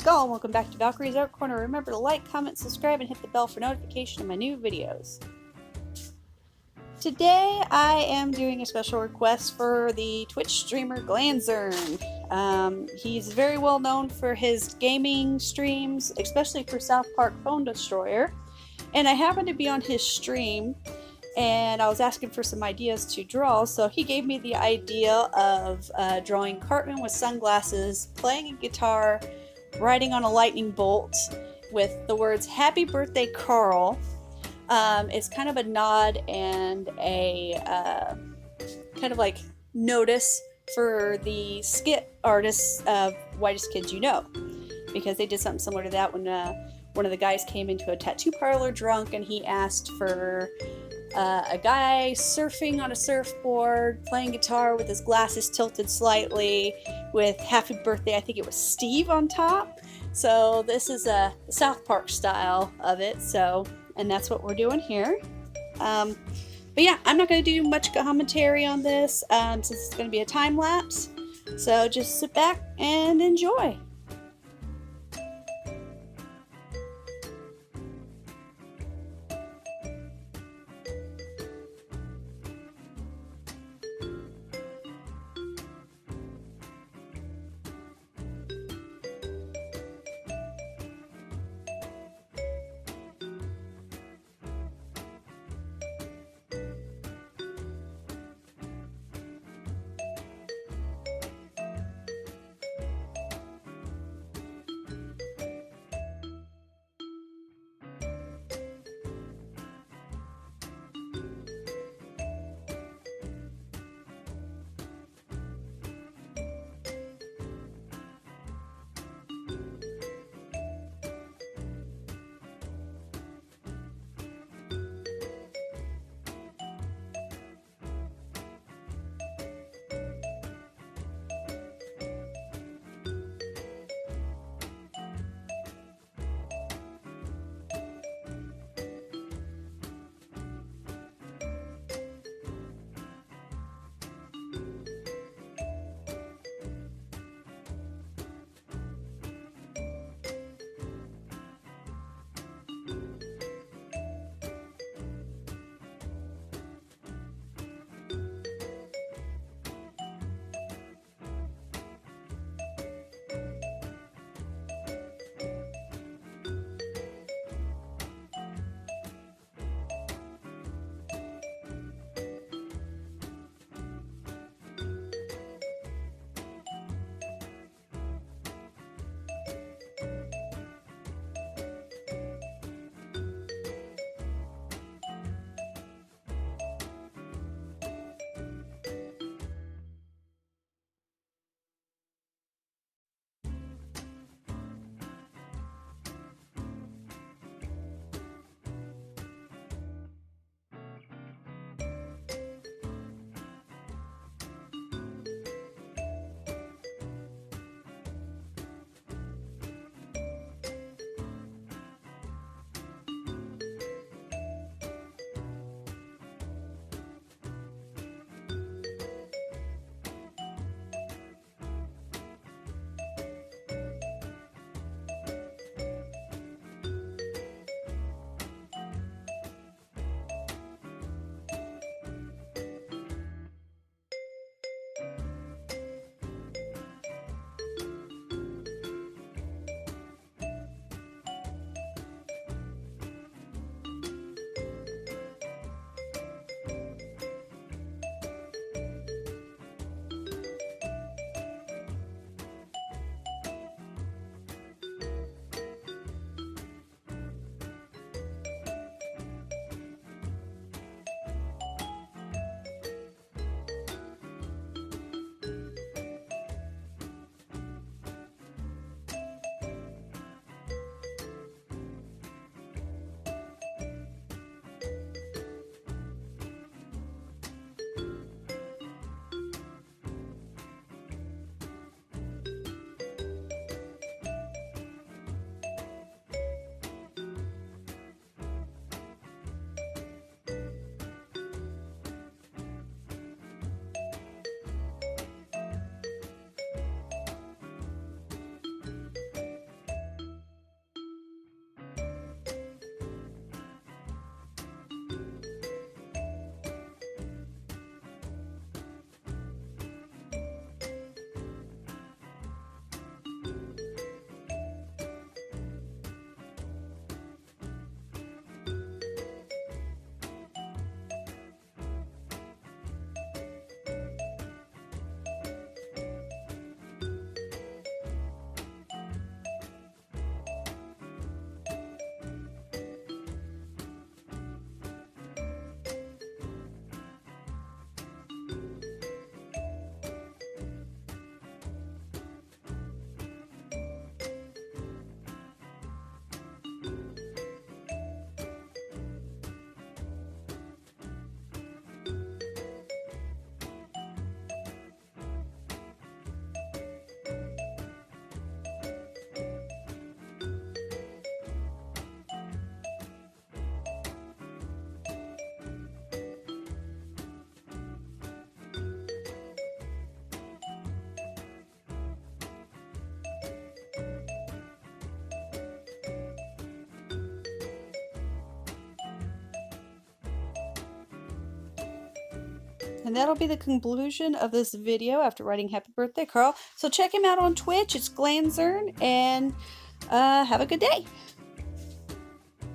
Skull, and welcome back to Valkyrie's Art Corner. Remember to like, comment, subscribe, and hit the bell for notification of my new videos. Today I am doing a special request for the Twitch streamer Glanzern. He's very well known for his gaming streams, especially for Southpark Phone Destroyer. And I happened to be on his stream and I was asking for some ideas to draw, so he gave me the idea of drawing Cartman with sunglasses, playing a guitar, riding on a lightning bolt with the words "Happy Birthday, Carl." It's kind of a nod and a kind of like notice for the skit artists of Whitest Kids You Know, because they did something similar to that when one of the guys came into a tattoo parlor drunk and he asked for a guy surfing on a surfboard, playing guitar with his glasses tilted slightly, with "Happy Birthday," I think it was Steve, on top. So this is a South Park style of it, and that's what we're doing here. But yeah, I'm not going to do much commentary on this since it's going to be a time lapse. So just sit back and enjoy. And that'll be the conclusion of this video after writing happy birthday, Carl. So check him out on Twitch. It's Glanzern, and have a good day.